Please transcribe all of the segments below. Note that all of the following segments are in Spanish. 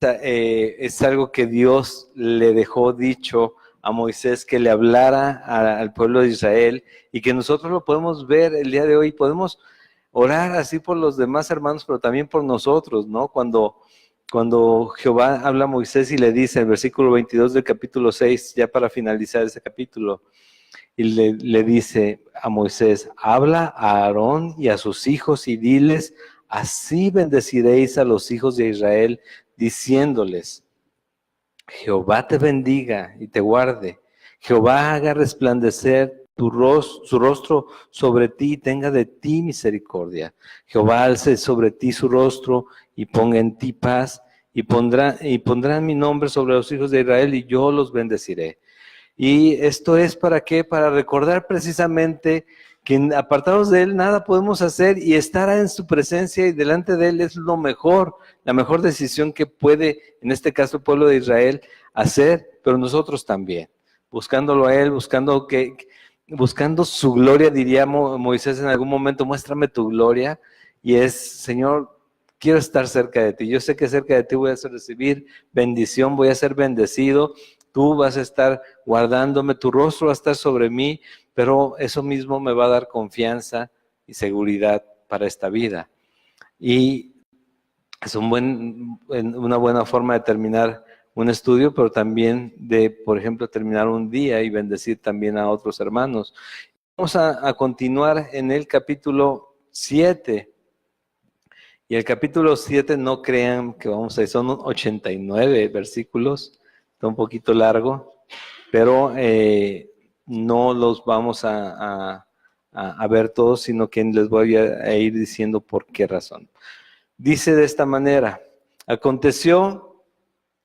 es algo que Dios le dejó dicho a Moisés, que le hablara al pueblo de Israel, y que nosotros lo podemos ver el día de hoy. Podemos orar así por los demás hermanos, pero también por nosotros, ¿no? Cuando Jehová habla a Moisés y le dice, en el versículo 22 del capítulo 6, ya para finalizar ese capítulo, y le dice a Moisés: habla a Aarón y a sus hijos y diles: así bendeciréis a los hijos de Israel, diciéndoles: Jehová te bendiga y te guarde. Jehová haga resplandecer su rostro sobre ti y tenga de ti misericordia. Jehová alce sobre ti su rostro y ponga en ti paz, y pondrá mi nombre sobre los hijos de Israel, y yo los bendeciré. Y esto es ¿para qué? Para recordar precisamente que apartados de Él nada podemos hacer, y estar en su presencia y delante de Él es lo mejor, la mejor decisión que puede, en este caso el pueblo de Israel, hacer, pero nosotros también, buscándolo a Él, buscando su gloria. Diría Moisés en algún momento: muéstrame tu gloria. Y es: Señor, quiero estar cerca de ti. Yo sé que cerca de ti voy a recibir bendición, voy a ser bendecido. Tú vas a estar guardándome, tu rostro va a estar sobre mí, pero eso mismo me va a dar confianza y seguridad para esta vida. Y es una buena forma de terminar un estudio, pero también de, por ejemplo, terminar un día y bendecir también a otros hermanos. Vamos a continuar en el capítulo 7. Y el capítulo 7, no crean que vamos a ir, son 89 versículos, está un poquito largo, pero no los vamos a ver todos, sino que les voy a ir diciendo por qué razón. Dice de esta manera: aconteció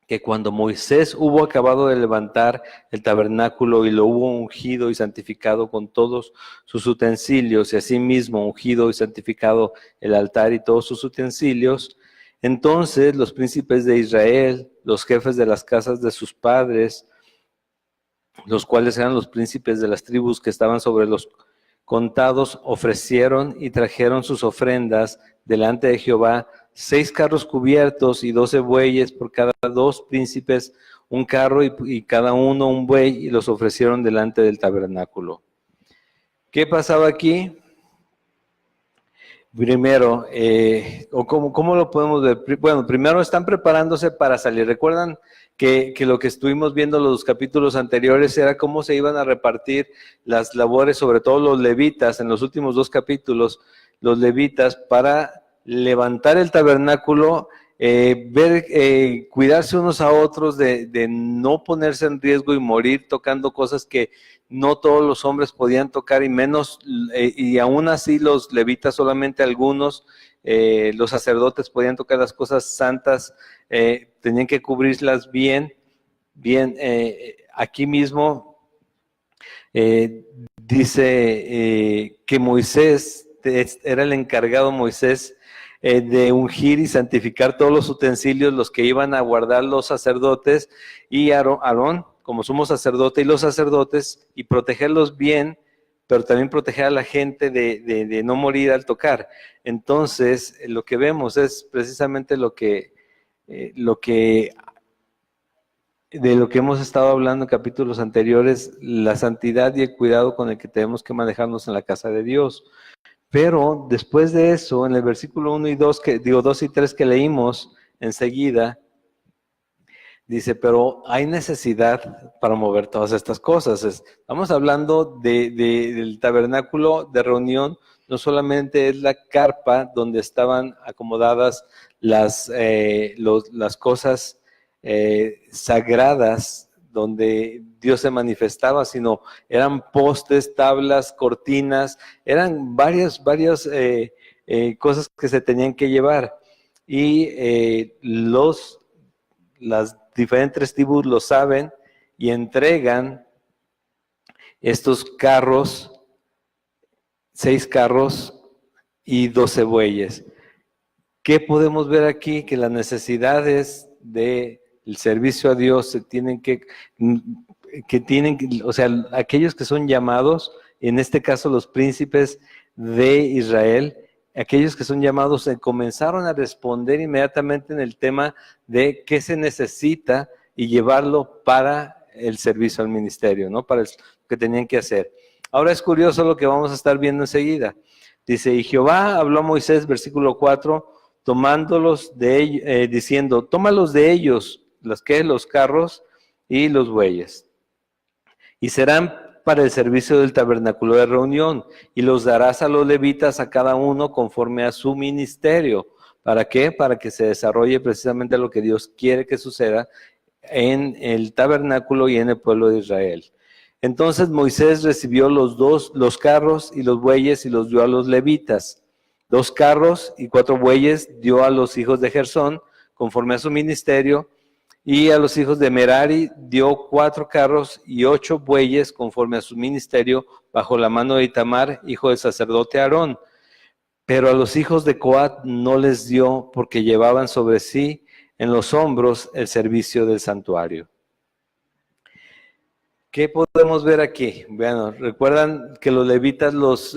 que cuando Moisés hubo acabado de levantar el tabernáculo y lo hubo ungido y santificado con todos sus utensilios, y asimismo ungido y santificado el altar y todos sus utensilios, entonces los príncipes de Israel, los jefes de las casas de sus padres, los cuales eran los príncipes de las tribus que estaban sobre los contados, ofrecieron y trajeron sus ofrendas delante de Jehová: 6 carros cubiertos y 12 bueyes, por cada 2 príncipes un carro y cada uno un buey, y los ofrecieron delante del tabernáculo. ¿Qué pasaba aquí? Primero, ¿cómo lo podemos ver? Bueno, primero están preparándose para salir. ¿Recuerdan que lo que estuvimos viendo los capítulos anteriores era cómo se iban a repartir las labores, sobre todo los levitas, en los últimos 2 capítulos, los levitas, para levantar el tabernáculo, cuidarse unos a otros de no ponerse en riesgo y morir tocando cosas que no todos los hombres podían tocar, y menos, y aún así los levitas, solamente algunos, los sacerdotes podían tocar las cosas santas, tenían que cubrirlas bien. Aquí mismo dice que Moisés, era el encargado Moisés, de ungir y santificar todos los utensilios, los que iban a guardar los sacerdotes, y Aarón como sumo sacerdote, y los sacerdotes, y protegerlos bien, pero también proteger a la gente de no morir al tocar. Entonces, lo que vemos es precisamente de lo que hemos estado hablando en capítulos anteriores: la santidad y el cuidado con el que tenemos que manejarnos en la casa de Dios. Pero después de eso, en el versículo 1 y 2, 2 y 3 que leímos enseguida, dice: pero hay necesidad para mover todas estas cosas. Estamos hablando del tabernáculo de reunión. No solamente es la carpa donde estaban acomodadas las cosas sagradas, donde Dios se manifestaba, sino eran postes, tablas, cortinas, eran varias cosas que se tenían que llevar. Y las diferentes tribus lo saben y entregan estos carros, 6 carros y 12 bueyes. ¿Qué podemos ver aquí? Que las necesidades del servicio a Dios se tienen o sea, aquellos que son llamados, en este caso los príncipes de Israel, aquellos que son llamados comenzaron a responder inmediatamente en el tema de qué se necesita y llevarlo para el servicio al ministerio, ¿no? Para lo que tenían que hacer. Ahora es curioso lo que vamos a estar viendo enseguida. Dice, y Jehová habló a Moisés, versículo 4, tomándolos de ellos, diciendo, tómalos de ellos, los carros y los bueyes, y serán para el servicio del tabernáculo de reunión, y los darás a los levitas a cada uno conforme a su ministerio. ¿Para qué? Para que se desarrolle precisamente lo que Dios quiere que suceda en el tabernáculo y en el pueblo de Israel. Entonces Moisés recibió los carros y los bueyes y los dio a los levitas. 2 carros y 4 bueyes dio a los hijos de Gersón conforme a su ministerio, y a los hijos de Merari dio 4 carros y 8 bueyes conforme a su ministerio bajo la mano de Itamar, hijo del sacerdote Aarón. Pero a los hijos de Coat no les dio, porque llevaban sobre sí en los hombros el servicio del santuario. ¿Qué podemos ver aquí? Bueno, recuerdan que los levitas los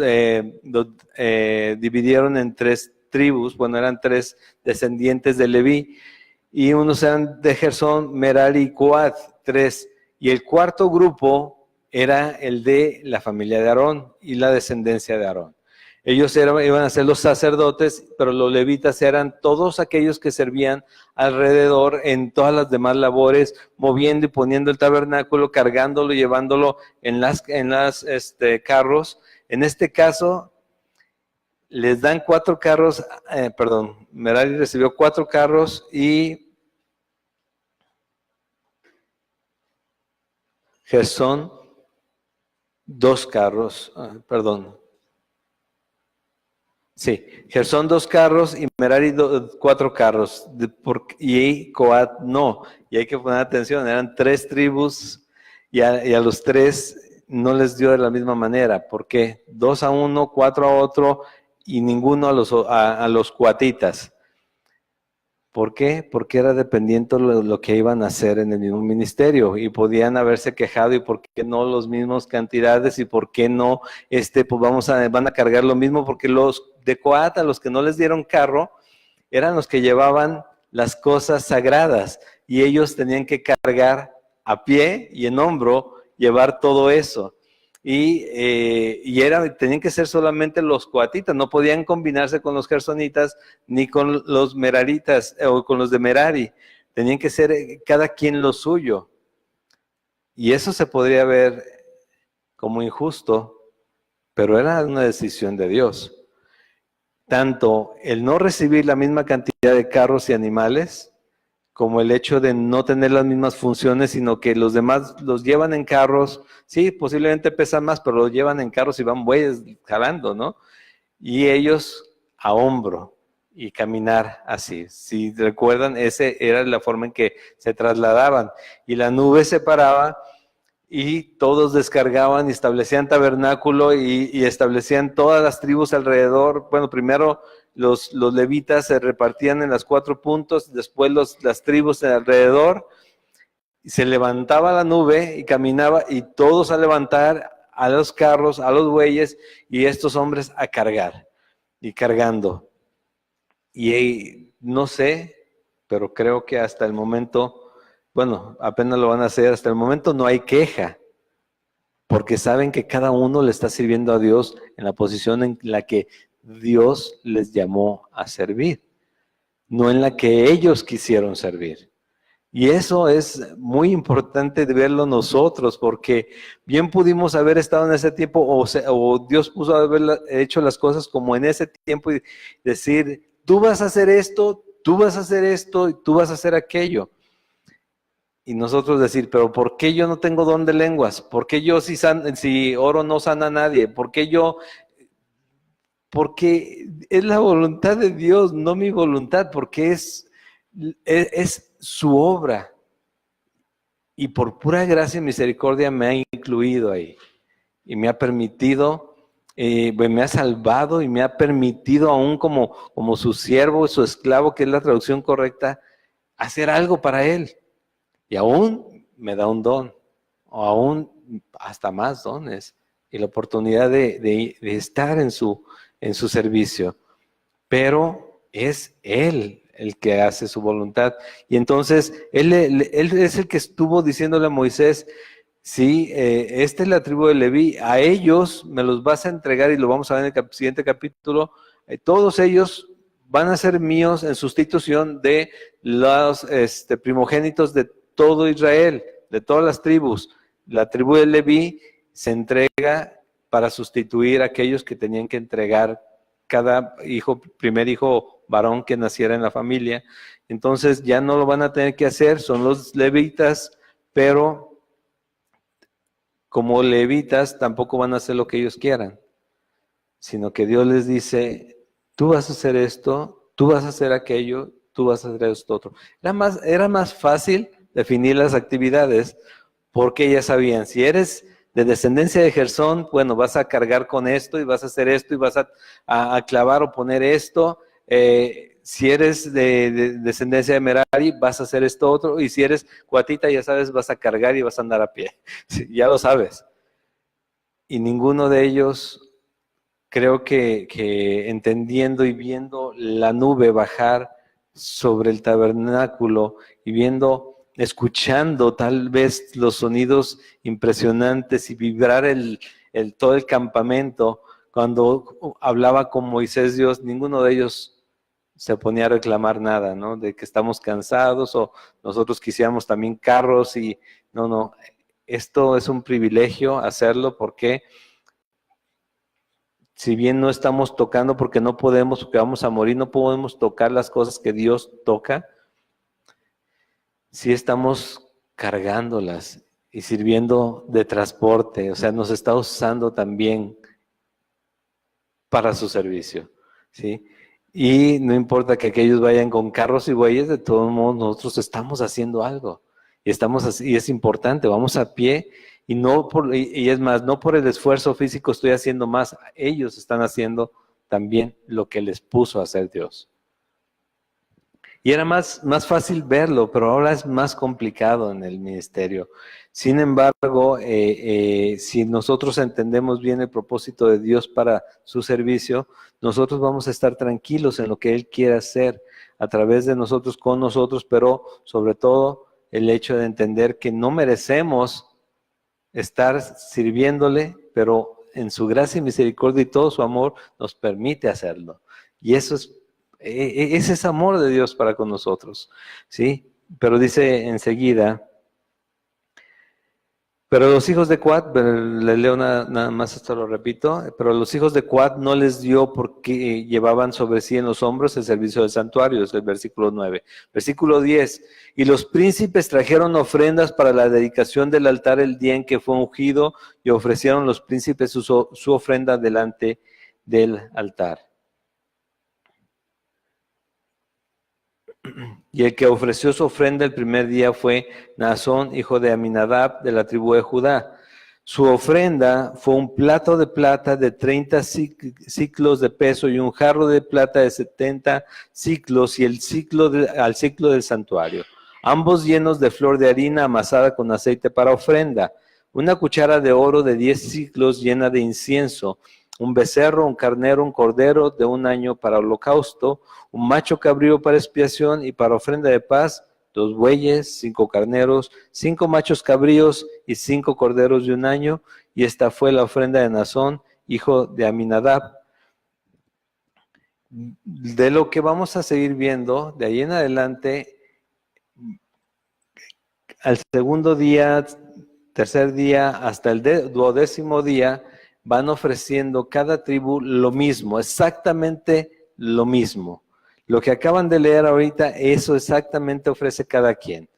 dividieron en 3 tribus, bueno, eran 3 descendientes de Leví, y unos eran de Gersón, Merari y Coat, 3. Y el cuarto grupo era el de la familia de Aarón y la descendencia de Aarón. Ellos iban a ser los sacerdotes, pero los levitas eran todos aquellos que servían alrededor en todas las demás labores, moviendo y poniendo el tabernáculo, cargándolo, llevándolo en las carros. En este caso, les dan 4 carros, Merari recibió 4 carros y Gersón 2 carros, Sí, Gersón 2 carros y Merari 4 carros, y Coat no. Y hay que poner atención, eran 3 tribus y a los 3 no les dio de la misma manera. ¿Por qué? 2 a uno, 4 a otro y ninguno a los coatitas. ¿Por qué? Porque era dependiente lo que iban a hacer en el mismo ministerio y podían haberse quejado y por qué no los mismos cantidades y por qué no, pues van a cargar lo mismo, porque los de Coat, a los que no les dieron carro, eran los que llevaban las cosas sagradas y ellos tenían que cargar a pie y en hombro, llevar todo eso. Tenían que ser solamente los coatitas, no podían combinarse con los gersonitas ni con los meraritas o con los de Merari. Tenían que ser cada quien lo suyo. Y eso se podría ver como injusto, pero era una decisión de Dios. Tanto el no recibir la misma cantidad de carros y animales, como el hecho de no tener las mismas funciones, sino que los demás los llevan en carros, sí, posiblemente pesan más, pero los llevan en carros y van bueyes jalando, ¿no? Y ellos a hombro y caminar así. Si recuerdan, esa era la forma en que se trasladaban. Y la nube se paraba y todos descargaban y establecían tabernáculo y establecían todas las tribus alrededor. Bueno, primero los levitas se repartían en las 4 puntos, después las tribus alrededor, y se levantaba la nube y caminaba, y todos a levantar a los carros, a los bueyes, y estos hombres a cargar, y cargando. Y no sé, pero creo que hasta el momento, bueno, apenas lo van a hacer, hasta el momento no hay queja, porque saben que cada uno le está sirviendo a Dios en la posición en la que Dios les llamó a servir, no en la que ellos quisieron servir. Y eso es muy importante de verlo nosotros, porque bien pudimos haber estado en ese tiempo, o Dios puso haber hecho las cosas como en ese tiempo y decir, tú vas a hacer esto, tú vas a hacer esto, y tú vas a hacer aquello. Y nosotros decir, pero ¿por qué yo no tengo don de lenguas? ¿Por qué yo si oro no sana a nadie? ¿Por qué yo? Porque es la voluntad de Dios, no mi voluntad, porque es su obra. Y por pura gracia y misericordia me ha incluido ahí. Y me ha permitido, me ha salvado y me ha permitido aún como su siervo, su esclavo, que es la traducción correcta, hacer algo para él. Y aún me da un don, o aún hasta más dones, y la oportunidad de estar en su servicio. pero es Él el que hace su voluntad. Y entonces Él es el que estuvo diciéndole a Moisés, sí, esta es la tribu de Leví, a ellos me los vas a entregar, y lo vamos a ver en el siguiente capítulo, todos ellos van a ser míos en sustitución de los primogénitos de todo Israel, de todas las tribus. La tribu de Leví se entrega para sustituir a aquellos que tenían que entregar cada hijo, primer hijo varón que naciera en la familia. Entonces ya no lo van a tener que hacer, son los levitas, pero como levitas tampoco van a hacer lo que ellos quieran, sino que Dios les dice, tú vas a hacer esto, tú vas a hacer aquello, tú vas a hacer esto otro. Era más fácil definir las actividades, porque ya sabían, si eres de descendencia de Gersón, bueno, vas a cargar con esto y vas a hacer esto y vas a clavar o poner esto. Si eres de descendencia de Merari, vas a hacer esto otro. Y si eres cuatita, ya sabes, vas a cargar y vas a andar a pie. Sí, ya lo sabes. Y ninguno de ellos, creo que entendiendo y viendo la nube bajar sobre el tabernáculo y escuchando tal vez los sonidos impresionantes y vibrar todo el campamento, cuando hablaba con Moisés Dios, ninguno de ellos se ponía a reclamar nada, ¿no? De que estamos cansados o nosotros quisiéramos también carros y no, esto es un privilegio hacerlo porque si bien no estamos tocando porque no podemos, porque vamos a morir, no podemos tocar las cosas que Dios toca, sí estamos cargándolas y sirviendo de transporte, o sea, nos está usando también para su servicio, ¿sí? Y no importa que aquellos vayan con carros y bueyes, de todos modos nosotros estamos haciendo algo y y es importante, vamos a pie y es más, no por el esfuerzo físico estoy haciendo más, ellos están haciendo también lo que les puso a hacer Dios. Y era más fácil verlo, pero ahora es más complicado en el ministerio. Sin embargo, si nosotros entendemos bien el propósito de Dios para su servicio, nosotros vamos a estar tranquilos en lo que Él quiere hacer a través de nosotros, con nosotros, pero sobre todo el hecho de entender que no merecemos estar sirviéndole, pero en su gracia y misericordia y todo su amor nos permite hacerlo. Y eso ese es amor de Dios para con nosotros, ¿sí? Pero dice enseguida, pero los hijos de Coat, le leo nada más, esto lo repito, pero los hijos de Coat no les dio porque llevaban sobre sí en los hombros el servicio del santuario, es el versículo 9. Versículo 10, y los príncipes trajeron ofrendas para la dedicación del altar el día en que fue ungido, y ofrecieron los príncipes su ofrenda delante del altar. Y el que ofreció su ofrenda el primer día fue Naasón, hijo de Aminadab, de la tribu de Judá. Su ofrenda fue un plato de plata de 30 ciclos de peso y un jarro de plata de 70 ciclos y al ciclo del santuario, ambos llenos de flor de harina amasada con aceite para ofrenda, una cuchara de oro de 10 ciclos llena de incienso, un becerro, un carnero, un cordero de 1 año para holocausto, un macho cabrío para expiación y para ofrenda de paz, 2 bueyes, 5 carneros, 5 machos cabríos y 5 corderos de 1 año, y esta fue la ofrenda de Naasón, hijo de Aminadab. De lo que vamos a seguir viendo, de ahí en adelante, al segundo día, tercer día, hasta el 12º día, van ofreciendo cada tribu lo mismo, exactamente lo mismo. Lo que acaban de leer ahorita, eso exactamente ofrece cada quien.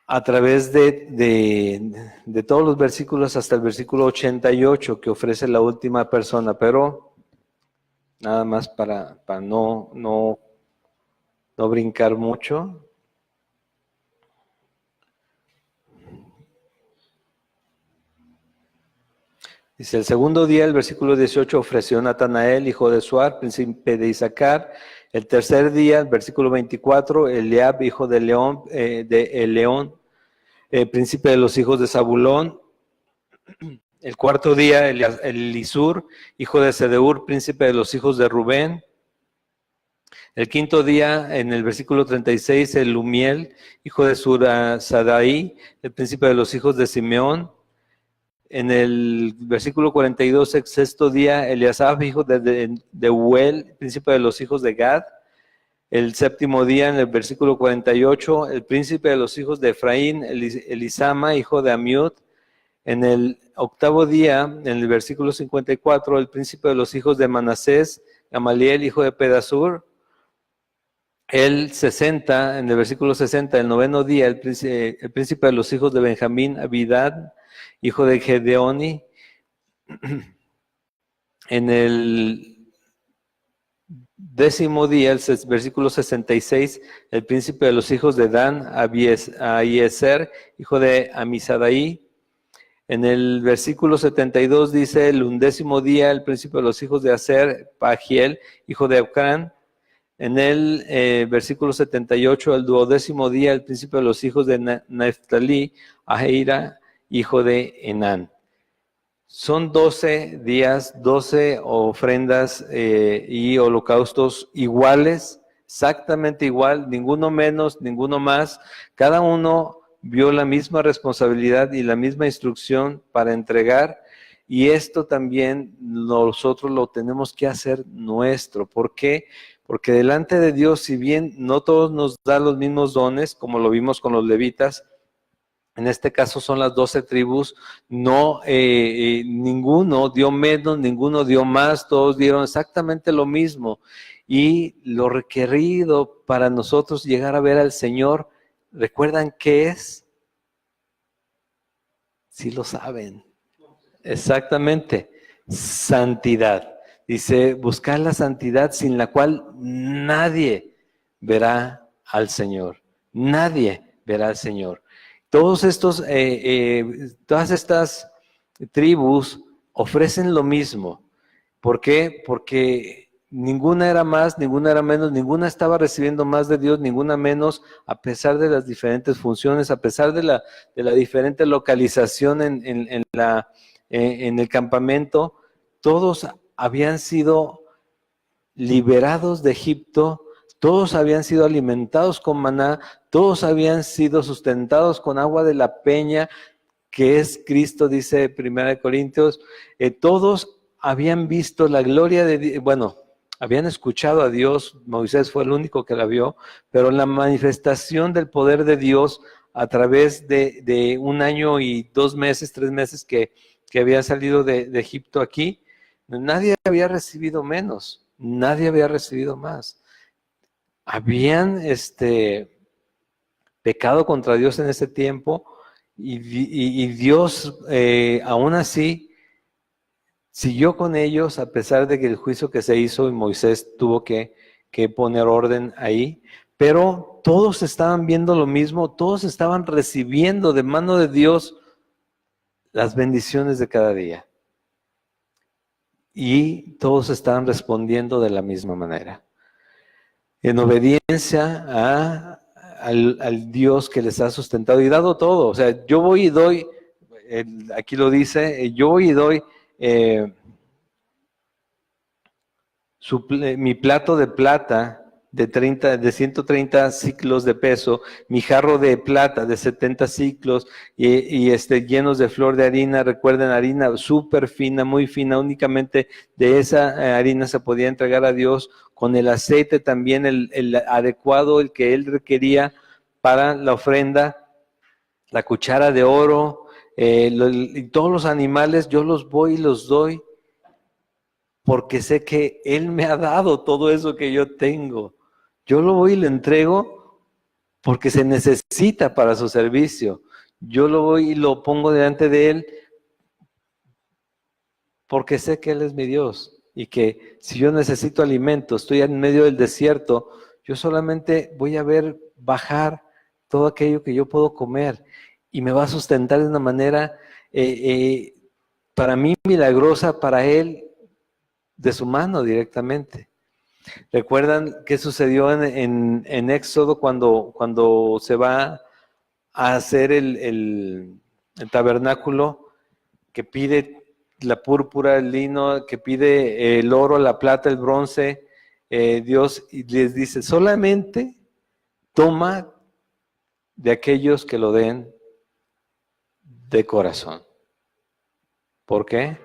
A través de todos los versículos hasta el versículo 88 que ofrece la última persona, pero nada más para no brincar mucho. Dice, el segundo día, el versículo 18, ofreció Natanael, hijo de Suar, príncipe de Isaacar. El tercer día, el versículo 24, Eliab, hijo de León, príncipe de los hijos de Zabulón. El cuarto día, Elisur, hijo de Sedeur, príncipe de los hijos de Rubén. El quinto día, en el versículo 36, Elumiel, hijo de Sadaí, el príncipe de los hijos de Simeón. En el versículo 42, el sexto día, Eliasaf, hijo de Uel, príncipe de los hijos de Gad. El séptimo día, en el versículo 48, el príncipe de los hijos de Efraín, Elisama, hijo de Amiud. En el octavo día, en el versículo 54, el príncipe de los hijos de Manasés, Gamaliel, hijo de Pedasur. El 60, en el versículo 60, el noveno día, el príncipe de los hijos de Benjamín, Abidad, hijo de Gedeoni. En el décimo día, el versículo 66, el príncipe de los hijos de Dan, Ahiezer, hijo de Amisadaí. En el versículo 72 dice, el undécimo día, el príncipe de los hijos de Aser, Pagiel, hijo de Ocrán. En el versículo 78, el duodécimo día, el príncipe de los hijos de Neftalí, Aheira, hijo de Enán. Son 12 días, 12 ofrendas y holocaustos iguales, exactamente igual, ninguno menos, ninguno más. Cada uno vio la misma responsabilidad y la misma instrucción para entregar, y esto también nosotros lo tenemos que hacer nuestro. ¿Por qué? Porque delante de Dios, si bien no todos nos da los mismos dones, como lo vimos con los levitas, en este caso son las 12 tribus, no, ninguno dio menos, ninguno dio más, todos dieron exactamente lo mismo. Y lo requerido para nosotros llegar a ver al Señor, ¿recuerdan qué es? Sí lo saben. Exactamente, santidad. Dice, buscar la santidad sin la cual nadie verá al Señor. Nadie verá al Señor. Todas estas tribus ofrecen lo mismo. ¿Por qué? Porque ninguna era más, ninguna era menos, ninguna estaba recibiendo más de Dios, ninguna menos, a pesar de las diferentes funciones, a pesar de la diferente localización en el campamento. Todos habían sido liberados de Egipto, todos habían sido alimentados con maná, todos habían sido sustentados con agua de la peña, que es Cristo, dice 1 Corintios. Todos habían visto la gloria de Dios, bueno, habían escuchado a Dios, Moisés fue el único que la vio, pero la manifestación del poder de Dios a través de 1 año y 2 meses, 3 meses que había salido de Egipto aquí, nadie había recibido menos, nadie había recibido más. Habían pecado contra Dios en ese tiempo, y Dios aún así siguió con ellos, a pesar de que el juicio que se hizo y Moisés tuvo que poner orden ahí. Pero todos estaban viendo lo mismo, todos estaban recibiendo de mano de Dios las bendiciones de cada día. Y todos estaban respondiendo de la misma manera, en obediencia al Dios que les ha sustentado y dado todo. O sea, yo voy y doy, aquí lo dice, yo voy y doy mi plato de plata de 130 ciclos de peso, mi jarro de plata de 70 ciclos y llenos de flor de harina. Recuerden, harina súper fina, muy fina, únicamente de esa harina se podía entregar a Dios, con el aceite también el adecuado, el que él requería para la ofrenda, la cuchara de oro, y todos los animales yo los voy y los doy, porque sé que Él me ha dado todo eso que yo tengo. Yo lo voy y lo entrego porque se necesita para su servicio. Yo lo voy y lo pongo delante de Él porque sé que Él es mi Dios, y que si yo necesito alimento, estoy en medio del desierto, yo solamente voy a ver bajar todo aquello que yo puedo comer, y me va a sustentar de una manera para mí milagrosa, para Él de su mano directamente. ¿Recuerdan qué sucedió en Éxodo cuando se va a hacer el tabernáculo? que pide la púrpura, el lino, que pide el oro, la plata, el bronce, Dios les dice, solamente toma de aquellos que lo den de corazón. ¿Por qué?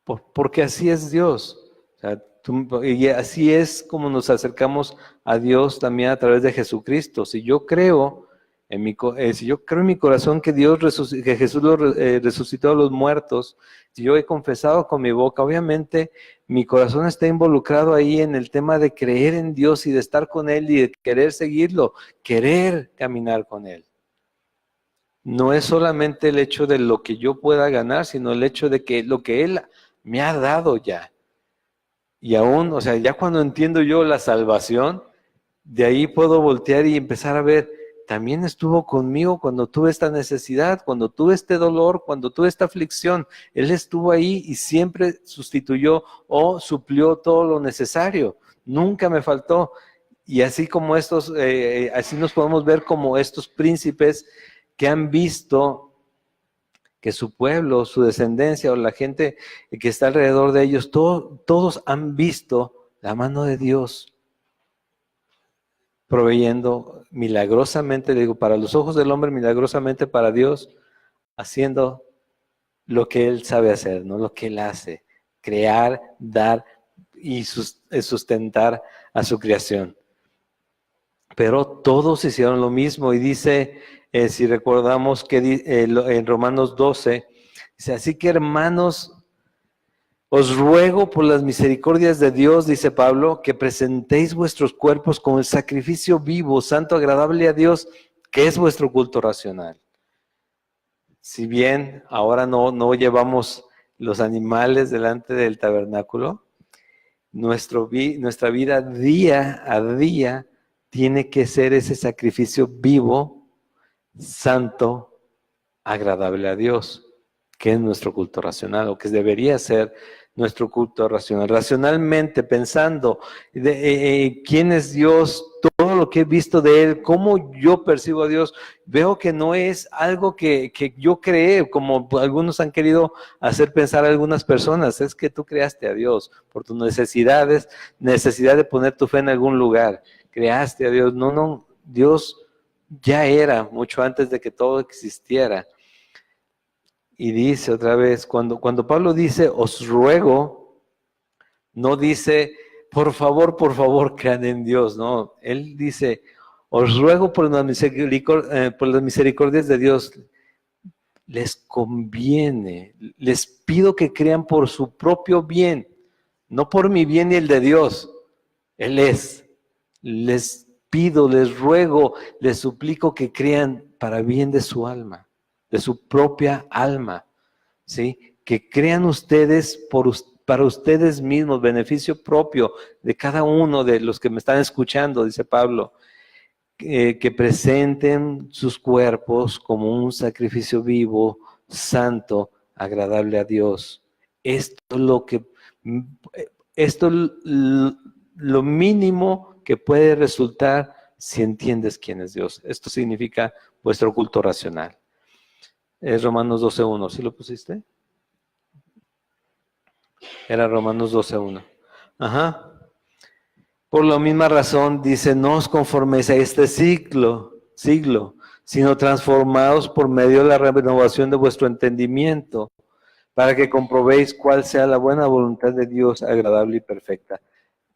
Porque así es Dios. O sea, y así es como nos acercamos a Dios también a través de Jesucristo. Si yo creo en mi corazón que que Jesús resucitó a los muertos, si yo he confesado con mi boca, obviamente mi corazón está involucrado ahí en el tema de creer en Dios y de estar con Él y de querer seguirlo, querer caminar con Él. No es solamente el hecho de lo que yo pueda ganar, sino el hecho de que lo que Él me ha dado ya. Y aún, o sea, ya cuando entiendo yo la salvación, de ahí puedo voltear y empezar a ver, también estuvo conmigo cuando tuve esta necesidad, cuando tuve este dolor, cuando tuve esta aflicción. Él estuvo ahí y siempre sustituyó o suplió todo lo necesario. Nunca me faltó. Y así como así nos podemos ver como estos príncipes que han visto que su pueblo, su descendencia o la gente que está alrededor de ellos, todos han visto la mano de Dios proveyendo milagrosamente, digo, para los ojos del hombre, milagrosamente para Dios, haciendo lo que Él sabe hacer, ¿no? Lo que Él hace, crear, dar y sustentar a su creación. Pero todos hicieron lo mismo y dice, si recordamos que en Romanos 12, dice, así que hermanos, os ruego por las misericordias de Dios, dice Pablo, que presentéis vuestros cuerpos como el sacrificio vivo, santo, agradable a Dios, que es vuestro culto racional. Si bien ahora no llevamos los animales delante del tabernáculo, nuestra vida día a día tiene que ser ese sacrificio vivo, santo, agradable a Dios, que es nuestro culto racional, o que debería ser nuestro culto racional. Racionalmente, pensando quién es Dios, todo lo que he visto de Él, cómo yo percibo a Dios, veo que no es algo que yo creé, como algunos han querido hacer pensar a algunas personas, es que tú creaste a Dios por tus necesidad de poner tu fe en algún lugar, creaste a Dios. No, Dios ya era mucho antes de que todo existiera. Y dice otra vez, cuando Pablo dice, os ruego, no dice, por favor, crean en Dios, no. Él dice, os ruego por las misericordias de Dios, les conviene, les pido que crean por su propio bien, no por mi bien y el de Dios. Él es. Les pido, les ruego, les suplico que crean para bien de su alma, de su propia alma, ¿sí? Que crean ustedes para ustedes mismos, beneficio propio de cada uno de los que me están escuchando, dice Pablo, que presenten sus cuerpos como un sacrificio vivo, santo, agradable a Dios. Esto es lo mínimo que puede resultar si entiendes quién es Dios. Esto significa vuestro culto racional. Es Romanos 12:1. ¿Sí lo pusiste? Era Romanos 12:1. Ajá. Por la misma razón dice, no os conforméis a este siglo, sino transformados por medio de la renovación de vuestro entendimiento, para que comprobéis cuál sea la buena voluntad de Dios, agradable y perfecta.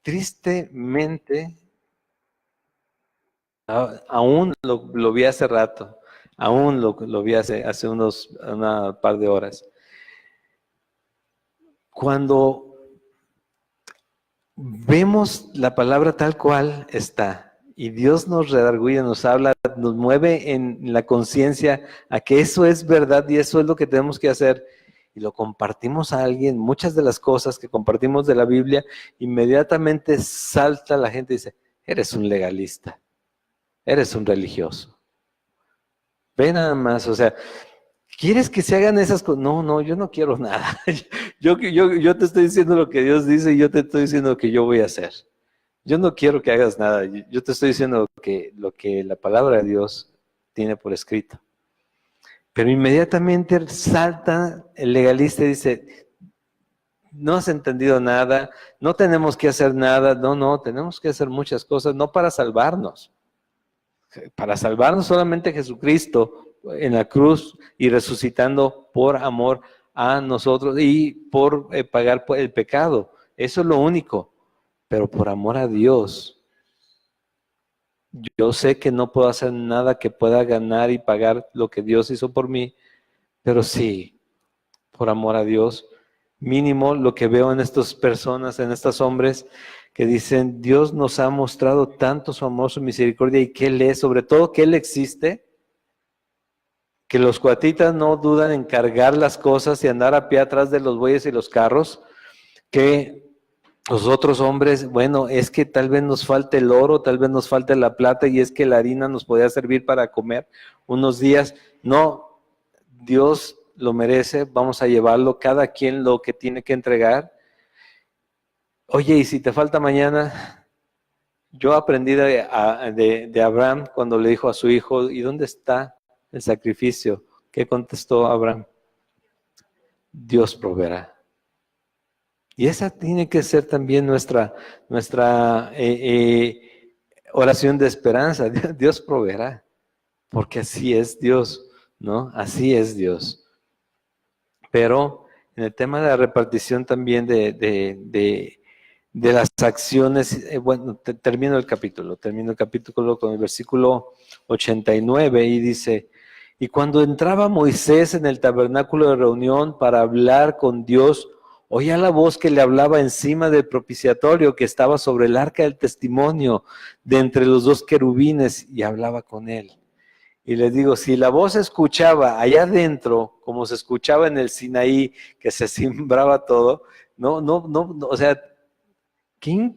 Tristemente, aún lo vi hace rato, aún lo vi hace una par de horas. Cuando vemos la palabra tal cual está y Dios nos redarguye, nos habla, nos mueve en la conciencia a que eso es verdad y eso es lo que tenemos que hacer y lo compartimos a alguien, muchas de las cosas que compartimos de la Biblia, inmediatamente salta la gente y dice, eres un legalista, eres un religioso. Ve nada más, o sea, ¿quieres que se hagan esas cosas? No, yo no quiero nada. Yo te estoy diciendo lo que Dios dice y yo te estoy diciendo lo que yo voy a hacer. Yo no quiero que hagas nada. Yo te estoy diciendo lo que la palabra de Dios tiene por escrito. Pero inmediatamente salta el legalista y dice, no has entendido nada, no tenemos que hacer nada, no, tenemos que hacer muchas cosas, no para salvarnos. Para salvarnos solamente Jesucristo en la cruz y resucitando por amor a nosotros y por pagar el pecado. Eso es lo único, pero por amor a Dios. Yo sé que no puedo hacer nada que pueda ganar y pagar lo que Dios hizo por mí, pero sí, por amor a Dios, mínimo lo que veo en estas personas, en estos hombres que dicen, Dios nos ha mostrado tanto su amor, su misericordia y que Él es, sobre todo que Él existe, que los cuatitas no dudan en cargar las cosas y andar a pie atrás de los bueyes y los carros, que los otros hombres, bueno, es que tal vez nos falte el oro, tal vez nos falte la plata y es que la harina nos podía servir para comer unos días. No, Dios lo merece, vamos a llevarlo, cada quien lo que tiene que entregar. Oye, y si te falta mañana, yo aprendí de Abraham cuando le dijo a su hijo, ¿y dónde está el sacrificio? ¿Qué contestó Abraham? Dios proveerá. Y esa tiene que ser también nuestra oración de esperanza. Dios proveerá, porque así es Dios, ¿no? Así es Dios. Pero en el tema de la repartición también de las acciones, bueno, termino el capítulo con el versículo 89 y dice, y cuando entraba Moisés en el tabernáculo de reunión para hablar con Dios, oía la voz que le hablaba encima del propiciatorio que estaba sobre el arca del testimonio de entre los dos querubines y hablaba con él. Y les digo, si la voz se escuchaba allá adentro, como se escuchaba en el Sinaí, que se cimbraba todo, no, o sea, qué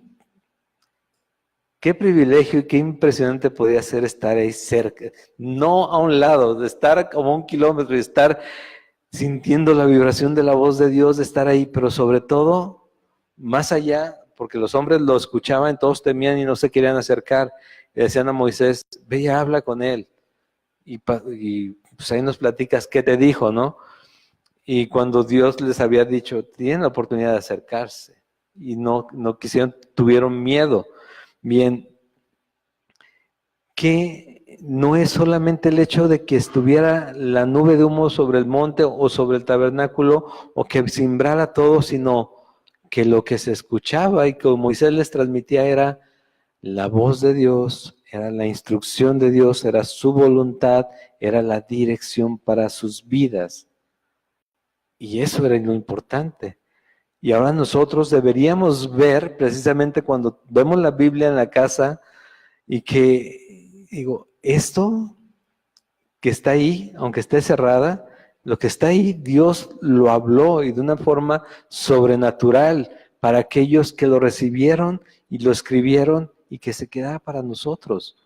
privilegio y qué impresionante podía ser estar ahí cerca, no a un lado, de estar como a 1 kilómetro y estar sintiendo la vibración de la voz de Dios, de estar ahí, pero sobre todo, más allá, porque los hombres lo escuchaban, todos temían y no se querían acercar. Le decían a Moisés, ve y habla con él. Y pues ahí nos platicas qué te dijo, ¿no? Y cuando Dios les había dicho, tienen la oportunidad de acercarse. Y no quisieron, tuvieron miedo. Bien, que no es solamente el hecho de que estuviera la nube de humo sobre el monte o sobre el tabernáculo o que cimbrara todo, sino que lo que se escuchaba y que Moisés les transmitía era la voz de Dios, era la instrucción de Dios, era su voluntad, era la dirección para sus vidas. Y eso era lo importante. Y ahora nosotros deberíamos ver, precisamente cuando vemos la Biblia en la casa, y que, digo, esto que está ahí, aunque esté cerrada, lo que está ahí, Dios lo habló y de una forma sobrenatural para aquellos que lo recibieron y lo escribieron y que se quedaba para nosotros.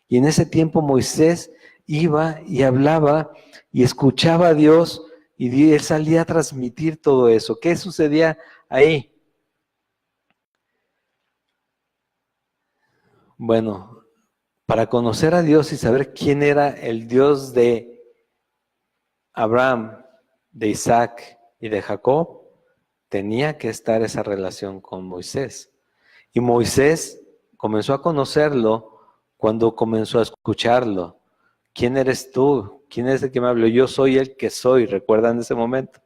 Y en ese tiempo Moisés iba y hablaba y escuchaba a Dios y él salía a transmitir todo eso. ¿Qué sucedía ahí? Bueno, para conocer a Dios y saber quién era el Dios de Abraham, de Isaac y de Jacob, tenía que estar esa relación con Moisés. Y Moisés comenzó a conocerlo cuando comenzó a escucharlo. ¿Quién eres tú? ¿Quién es el que me habló? Yo soy el que soy, ¿recuerdan ese momento?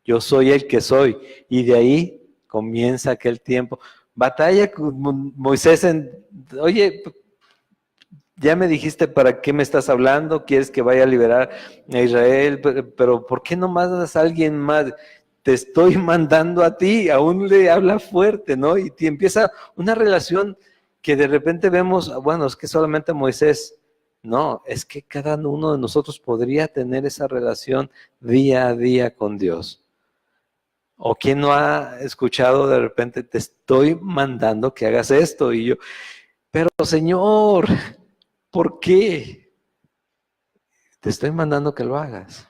Yo soy el que soy. Y de ahí comienza aquel tiempo. Batalla con Moisés oye, ya me dijiste para qué me estás hablando, quieres que vaya a liberar a Israel, pero ¿por qué no mandas a alguien más? Te estoy mandando a ti, aún le habla fuerte, ¿no? Y te empieza una relación que de repente vemos, bueno, es que solamente Moisés, no, es que cada uno de nosotros podría tener esa relación día a día con Dios. O quien no ha escuchado de repente, te estoy mandando que hagas esto, y yo, pero Señor, ¿por qué? Te estoy mandando que lo hagas.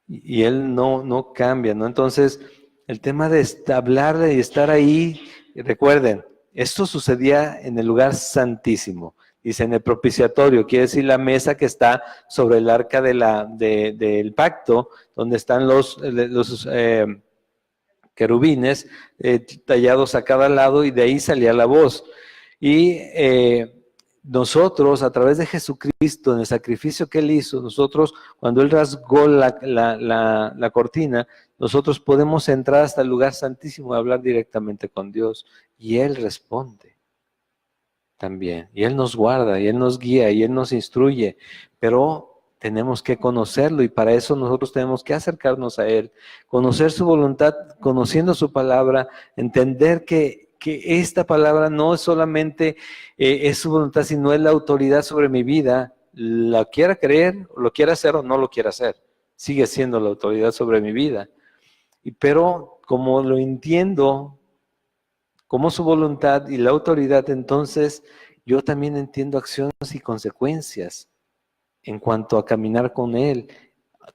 Y él no cambia, ¿no? Entonces, el tema de hablar y estar ahí, recuerden, esto sucedía en el lugar santísimo. Dice en el propiciatorio, quiere decir la mesa que está sobre el arca del pacto, donde están los querubines tallados a cada lado, y de ahí salía la voz. Y nosotros, a través de Jesucristo, en el sacrificio que Él hizo, nosotros, cuando Él rasgó la cortina, nosotros podemos entrar hasta el lugar santísimo y hablar directamente con Dios. Y Él responde también. Y Él nos guarda, y Él nos guía, y Él nos instruye. Pero tenemos que conocerlo, y para eso nosotros tenemos que acercarnos a Él, conocer su voluntad, conociendo su palabra, entender que esta palabra no es solamente es su voluntad, sino es la autoridad sobre mi vida. La quiera creer, lo quiera hacer o no lo quiera hacer, sigue siendo la autoridad sobre mi vida. Pero como lo entiendo como su voluntad y la autoridad, entonces yo también entiendo acciones y consecuencias en cuanto a caminar con Él,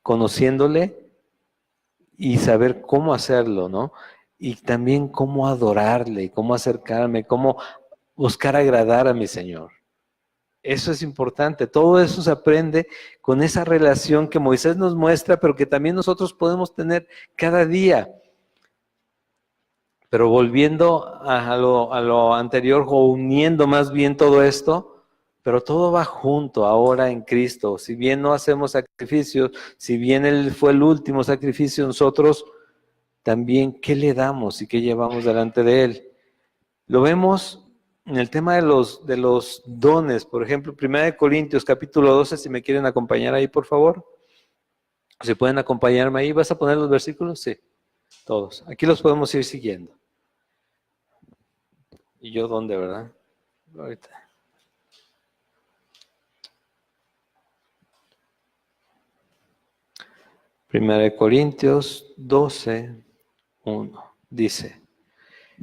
conociéndole y saber cómo hacerlo, ¿no? Y también cómo adorarle, cómo acercarme, cómo buscar agradar a mi Señor. Eso es importante. Todo eso se aprende con esa relación que Moisés nos muestra, pero que también nosotros podemos tener cada día. Pero volviendo a lo anterior, o uniendo más bien todo esto, pero todo va junto ahora en Cristo. Si bien no hacemos sacrificios, si bien Él fue el último sacrificio, nosotros también, ¿qué le damos y qué llevamos delante de Él? Lo vemos en el tema de los dones. Por ejemplo, 1 Corintios capítulo 12, si me quieren acompañar ahí, por favor. Si pueden acompañarme ahí, ¿vas a poner los versículos? Sí, todos. Aquí los podemos ir siguiendo. ¿Y yo dónde, verdad? Ahorita. Primera de Corintios 12, 1, dice: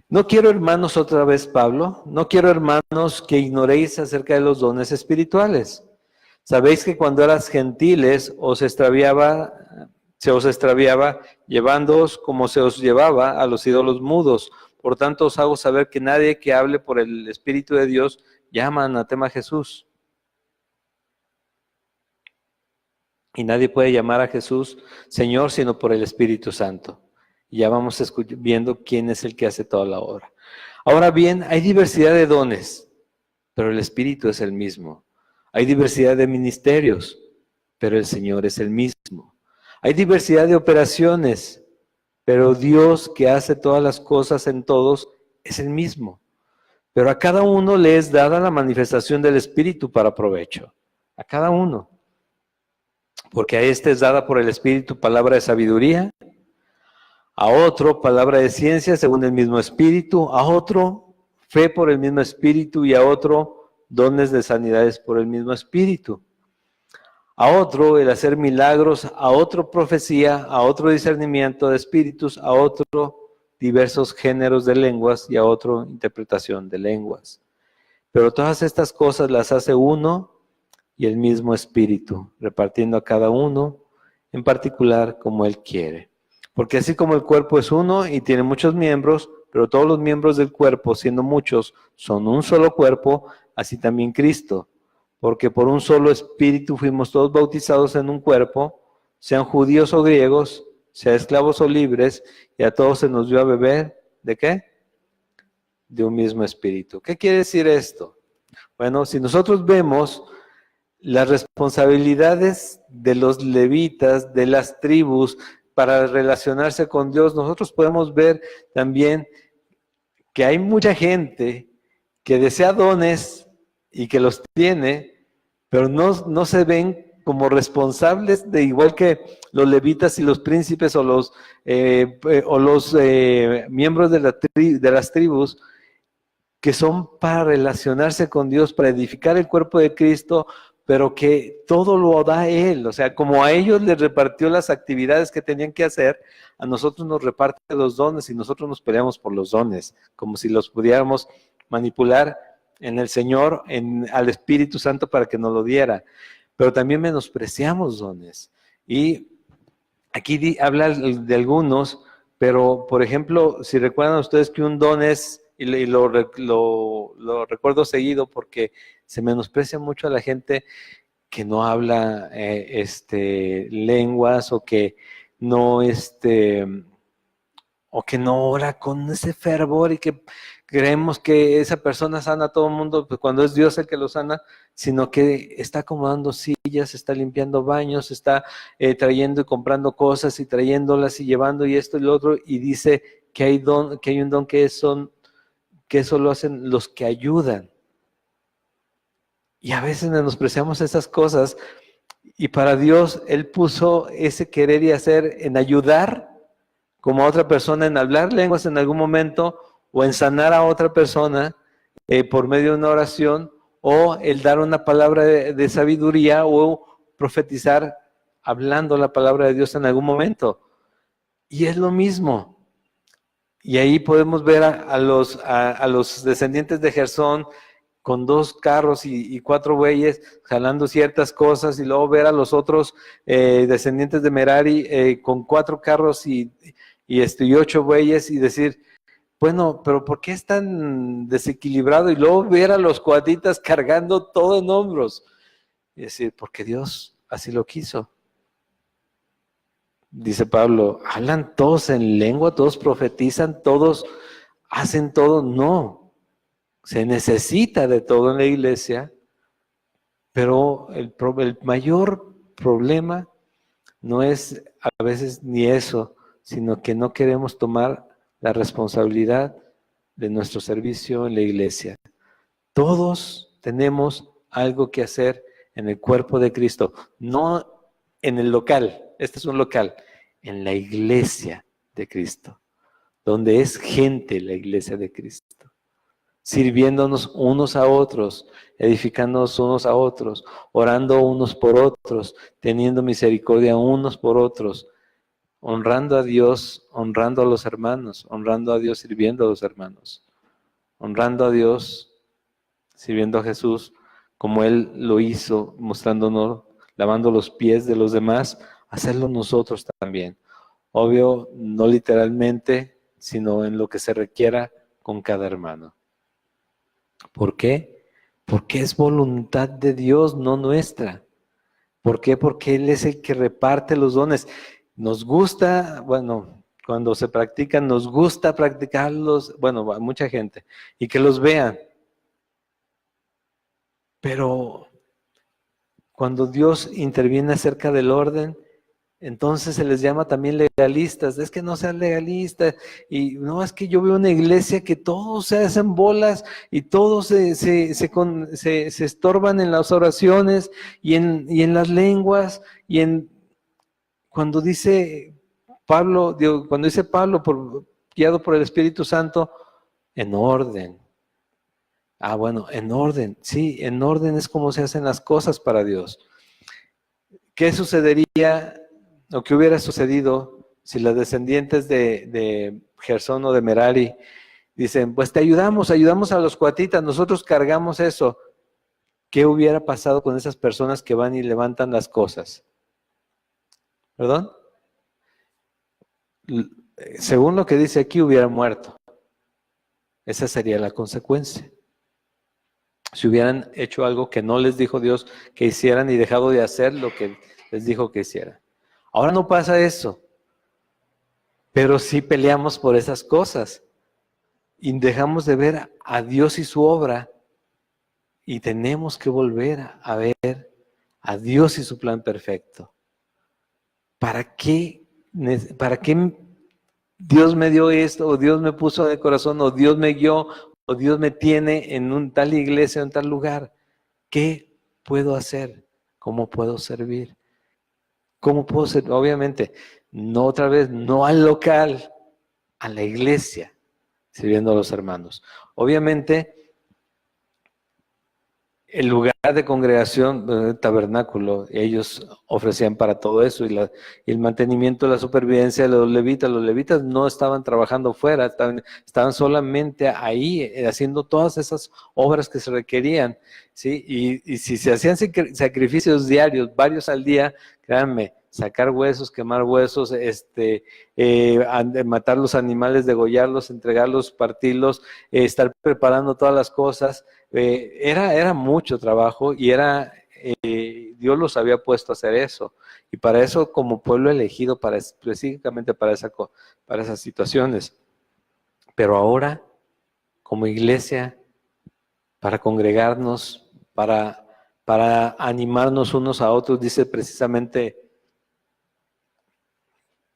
No quiero, hermanos, otra vez Pablo, no quiero, hermanos, que ignoréis acerca de los dones espirituales. Sabéis que cuando eras gentiles se os extraviaba, llevándoos como se os llevaba a los ídolos mudos. Por tanto, os hago saber que nadie que hable por el Espíritu de Dios llama anatema a Jesús. Y nadie puede llamar a Jesús Señor sino por el Espíritu Santo. Y ya vamos viendo quién es el que hace toda la obra. Ahora bien, hay diversidad de dones, pero el Espíritu es el mismo. Hay diversidad de ministerios, pero el Señor es el mismo. Hay diversidad de operaciones, pero Dios, que hace todas las cosas en todos, es el mismo. Pero a cada uno le es dada la manifestación del Espíritu para provecho. A cada uno. Porque a este es dada por el Espíritu palabra de sabiduría, a otro palabra de ciencia según el mismo Espíritu, a otro fe por el mismo Espíritu, y a otro dones de sanidades por el mismo Espíritu. A otro el hacer milagros, a otro profecía, a otro discernimiento de espíritus, a otro diversos géneros de lenguas, y a otro interpretación de lenguas. Pero todas estas cosas las hace uno y el mismo Espíritu, repartiendo a cada uno en particular como Él quiere. Porque así como el cuerpo es uno y tiene muchos miembros, pero todos los miembros del cuerpo, siendo muchos, son un solo cuerpo, así también Cristo. Porque por un solo Espíritu fuimos todos bautizados en un cuerpo, sean judíos o griegos, sean esclavos o libres, y a todos se nos dio a beber, ¿de qué? De un mismo Espíritu. ¿Qué quiere decir esto? Bueno, si nosotros vemos las responsabilidades de los levitas, de las tribus, para relacionarse con Dios, nosotros podemos ver también que hay mucha gente que desea dones y que los tiene, pero no se ven como responsables, de igual que los levitas y los príncipes o los miembros de las tribus, que son para relacionarse con Dios, para edificar el cuerpo de Cristo, pero que todo lo da Él. O sea, como a ellos les repartió las actividades que tenían que hacer, a nosotros nos reparte los dones y nosotros nos peleamos por los dones, como si los pudiéramos manipular en el Señor, al Espíritu Santo para que nos lo diera. Pero también menospreciamos dones. Y aquí habla de algunos, pero por ejemplo, si recuerdan ustedes que un don es, y lo recuerdo seguido porque se menosprecia mucho a la gente que no habla lenguas o que no ora con ese fervor y que creemos que esa persona sana a todo el mundo, pues cuando es Dios el que lo sana, sino que está acomodando sillas, está limpiando baños, está trayendo y comprando cosas y trayéndolas y llevando y esto y lo otro, y dice que hay un don que eso lo hacen los que ayudan. Y a veces menospreciamos esas cosas, y para Dios Él puso ese querer y hacer en ayudar como a otra persona, en hablar lenguas en algún momento, o en sanar a otra persona por medio de una oración, o el dar una palabra de sabiduría, o profetizar hablando la palabra de Dios en algún momento. Y es lo mismo. Y ahí podemos ver a los descendientes de Gersón con 2 carros y 4 bueyes jalando ciertas cosas, y luego ver a los otros descendientes de Merari con 4 carros y 8 bueyes, y decir, bueno, pero ¿por qué es tan desequilibrado? Y luego ver a los coatitas cargando todo en hombros. Y decir, porque Dios así lo quiso. Dice Pablo, ¿hablan todos en lengua? ¿Todos profetizan? ¿Todos hacen todo? No. Se necesita de todo en la iglesia, pero el mayor problema no es a veces ni eso, sino que no queremos tomar la responsabilidad de nuestro servicio en la iglesia. Todos tenemos algo que hacer en el cuerpo de Cristo, no en el local, este es un local, en la iglesia de Cristo, donde es gente la iglesia de Cristo, sirviéndonos unos a otros, edificándonos unos a otros, orando unos por otros, teniendo misericordia unos por otros, honrando a Dios, honrando a los hermanos, honrando a Dios, sirviendo a los hermanos, honrando a Dios, sirviendo a Jesús, como Él lo hizo, mostrándonos, lavando los pies de los demás, hacerlo nosotros también. Obvio, no literalmente, sino en lo que se requiera con cada hermano. ¿Por qué? Porque es voluntad de Dios, no nuestra. ¿Por qué? Porque Él es el que reparte los dones. Nos gusta, bueno, cuando se practican, nos gusta practicarlos, bueno, a mucha gente, y que los vean. Pero cuando Dios interviene acerca del orden, entonces se les llama también legalistas. Es que no sean legalistas. Y no, es que yo veo una iglesia que todos se hacen bolas y todos se estorban en las oraciones y en las lenguas. Cuando dice Pablo, guiado por el Espíritu Santo, en orden. Bueno, en orden. Sí, en orden es como se hacen las cosas para Dios. ¿Qué sucedería o qué hubiera sucedido si las descendientes de Gersón o de Merari dicen, pues te ayudamos a los coatitas, nosotros cargamos eso? ¿Qué hubiera pasado con esas personas que van y levantan las cosas? ¿Perdón? Según lo que dice aquí, hubiera muerto. Esa sería la consecuencia. Si hubieran hecho algo que no les dijo Dios que hicieran y dejado de hacer lo que les dijo que hicieran. Ahora no pasa eso, pero sí peleamos por esas cosas y dejamos de ver a Dios y su obra, y tenemos que volver a ver a Dios y su plan perfecto. ¿Para qué Dios me dio esto, o Dios me puso de corazón, o Dios me guió, o Dios me tiene en tal iglesia, en tal lugar? ¿Qué puedo hacer? ¿Cómo puedo servir? ¿Cómo puedo servir? Obviamente, no al local, a la iglesia, sirviendo a los hermanos. Obviamente, el lugar de congregación, el tabernáculo, ellos ofrecían para todo eso, y el mantenimiento, la supervivencia de los levitas. Los levitas no estaban trabajando fuera, estaban solamente ahí haciendo todas esas obras que se requerían, ¿sí? Y si se hacían sacrificios diarios, varios al día, créanme, sacar huesos, quemar huesos, matar los animales, degollarlos, entregarlos, partirlos, estar preparando todas las cosas. Era mucho trabajo y Dios los había puesto a hacer eso. Y para eso, como pueblo elegido, específicamente para esas situaciones. Pero ahora, como iglesia, para congregarnos, para animarnos unos a otros, dice precisamente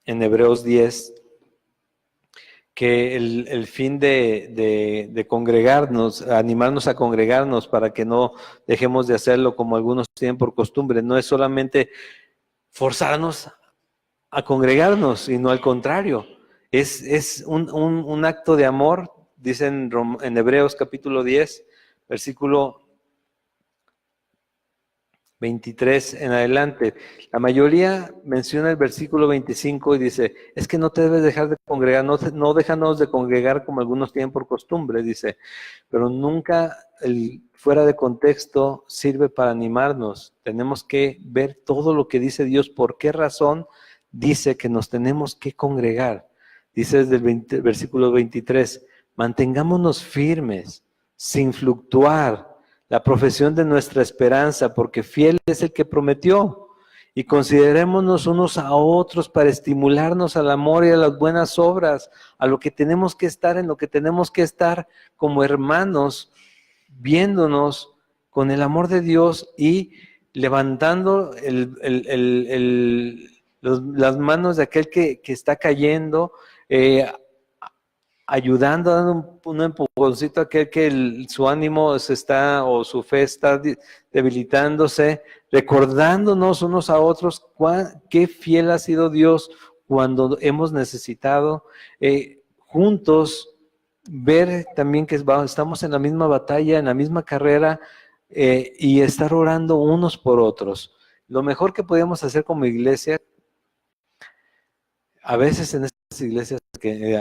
en Hebreos 10, que el fin de congregarnos, animarnos a congregarnos para que no dejemos de hacerlo como algunos tienen por costumbre, no es solamente forzarnos a congregarnos, sino al contrario, es un acto de amor, dice en Hebreos capítulo 10, versículo 23 en adelante. La mayoría menciona el versículo 25 y dice, es que no te debes dejar de congregar, no déjanos de congregar como algunos tienen por costumbre, dice, pero nunca fuera de contexto sirve para animarnos. Tenemos que ver todo lo que dice Dios, por qué razón dice que nos tenemos que congregar. Dice desde el versículo 23, mantengámonos firmes, sin fluctuar, la profesión de nuestra esperanza, porque fiel es el que prometió. Y considerémonos unos a otros para estimularnos al amor y a las buenas obras, a lo que tenemos que estar, en lo que tenemos que estar como hermanos, viéndonos con el amor de Dios y levantando las manos de aquel que está cayendo, ayudando, dando un empujoncito a aquel que su ánimo o su fe está debilitándose, recordándonos unos a otros qué fiel ha sido Dios cuando hemos necesitado, juntos ver también que estamos en la misma batalla, en la misma carrera, y estar orando unos por otros. Lo mejor que podemos hacer como iglesia, a veces en estas iglesias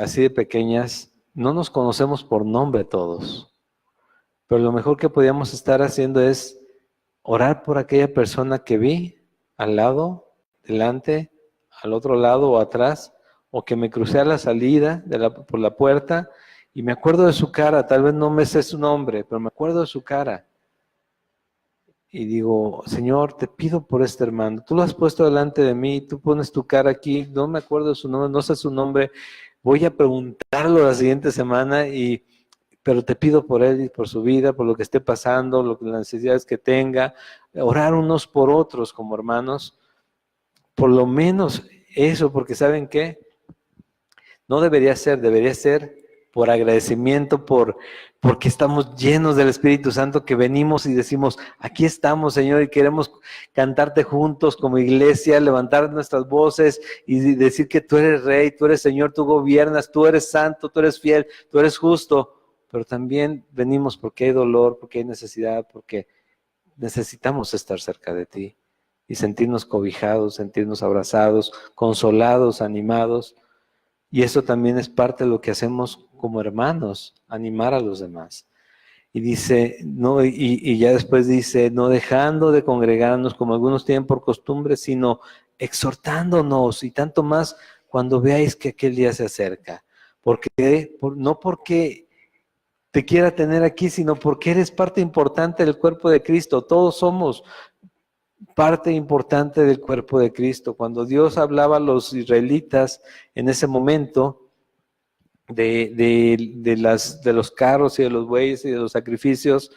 así de pequeñas, no nos conocemos por nombre todos, pero lo mejor que podíamos estar haciendo es orar por aquella persona que vi al lado, delante, al otro lado o atrás, o que me crucé a la salida por la puerta y me acuerdo de su cara, tal vez no me sé su nombre, pero me acuerdo de su cara. Y digo, Señor, te pido por este hermano, tú lo has puesto delante de mí, tú pones tu cara aquí, no me acuerdo de su nombre, no sé su nombre, voy a preguntarlo la siguiente semana, pero te pido por él y por su vida, por lo que esté pasando, las necesidades que tenga, orar unos por otros como hermanos, por lo menos eso, porque ¿saben qué? No debería ser por agradecimiento, porque estamos llenos del Espíritu Santo, que venimos y decimos, aquí estamos, Señor, y queremos cantarte juntos como iglesia, levantar nuestras voces y decir que tú eres Rey, tú eres Señor, tú gobiernas, tú eres santo, tú eres fiel, tú eres justo, pero también venimos porque hay dolor, porque hay necesidad, porque necesitamos estar cerca de ti y sentirnos cobijados, sentirnos abrazados, consolados, animados. Y eso también es parte de lo que hacemos como hermanos, animar a los demás. Y dice, no, y ya después dice, no dejando de congregarnos como algunos tienen por costumbre, sino exhortándonos, y tanto más cuando veáis que aquel día se acerca. No porque te quiera tener aquí, sino porque eres parte importante del cuerpo de Cristo. Todos somos parte importante del cuerpo de Cristo. Cuando Dios hablaba a los israelitas en ese momento de los carros y de los bueyes y de los sacrificios,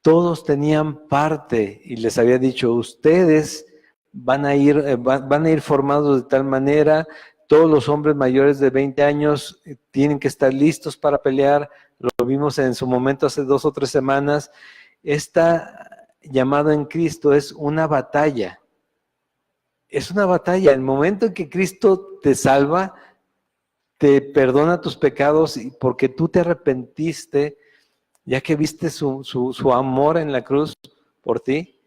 todos tenían parte y les había dicho, ustedes van a ir formados de tal manera, todos los hombres mayores de 20 años tienen que estar listos para pelear. Lo vimos en su momento hace 2 o 3 semanas. Llamado en Cristo es una batalla. Es una batalla. El momento en que Cristo te salva, te perdona tus pecados y porque tú te arrepentiste, ya que viste su amor en la cruz por ti,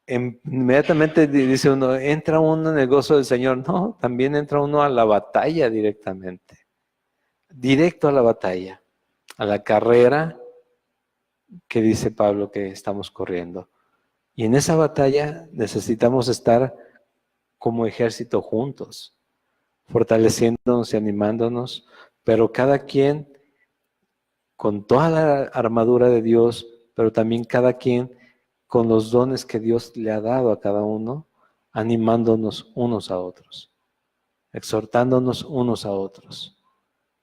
inmediatamente dice uno, entra uno en el gozo del Señor. No, también entra uno a la batalla directamente. Directo a la batalla, a la carrera que dice Pablo que estamos corriendo. Y en esa batalla necesitamos estar como ejército juntos, fortaleciéndonos y animándonos, pero cada quien con toda la armadura de Dios, pero también cada quien con los dones que Dios le ha dado a cada uno, animándonos unos a otros, exhortándonos unos a otros,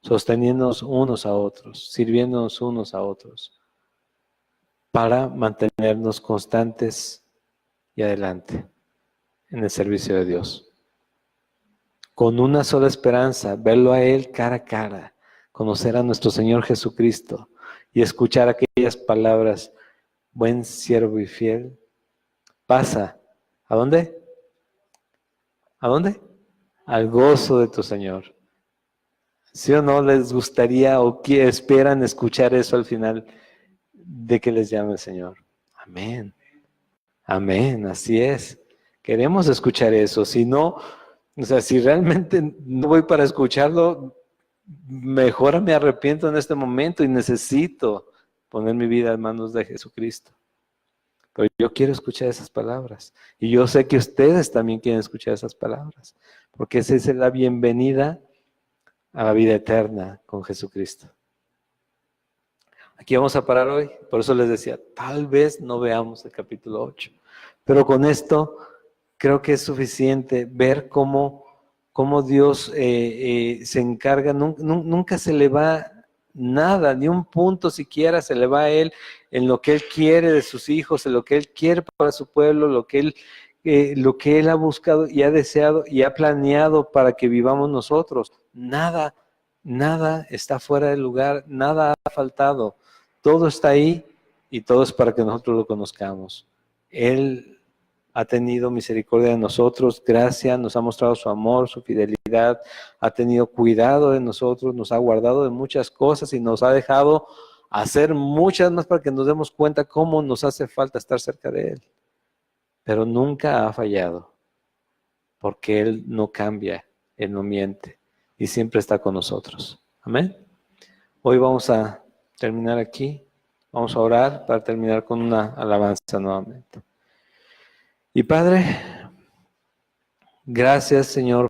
sosteniéndonos unos a otros, sirviéndonos unos a otros, para mantenernos constantes y adelante en el servicio de Dios. Con una sola esperanza, verlo a Él cara a cara, conocer a nuestro Señor Jesucristo y escuchar aquellas palabras, buen siervo y fiel, pasa. ¿A dónde? ¿A dónde? Al gozo de tu Señor. ¿Sí o no les gustaría o que esperan escuchar eso al final de que les llame el Señor? Amén. Amén, así es. Queremos escuchar eso. Si no, o sea, si realmente no voy para escucharlo, mejor me arrepiento en este momento y necesito poner mi vida en manos de Jesucristo. Pero yo quiero escuchar esas palabras. Y yo sé que ustedes también quieren escuchar esas palabras. Porque esa es la bienvenida a la vida eterna con Jesucristo. Aquí vamos a parar hoy. Por eso les decía, tal vez no veamos el capítulo 8. Pero con esto creo que es suficiente ver cómo Dios se encarga. Nunca se le va nada, ni un punto siquiera se le va a Él en lo que Él quiere de sus hijos, en lo que Él quiere para su pueblo, lo que Él ha buscado y ha deseado y ha planeado para que vivamos nosotros. Nada está fuera de lugar, nada ha faltado. Todo está ahí y todo es para que nosotros lo conozcamos. Él ha tenido misericordia de nosotros, gracia, nos ha mostrado su amor, su fidelidad, ha tenido cuidado de nosotros, nos ha guardado de muchas cosas y nos ha dejado hacer muchas más para que nos demos cuenta cómo nos hace falta estar cerca de Él. Pero nunca ha fallado, porque Él no cambia, Él no miente y siempre está con nosotros. Amén. Hoy vamos a terminar aquí. Vamos a orar para terminar con una alabanza nuevamente. Y Padre, gracias Señor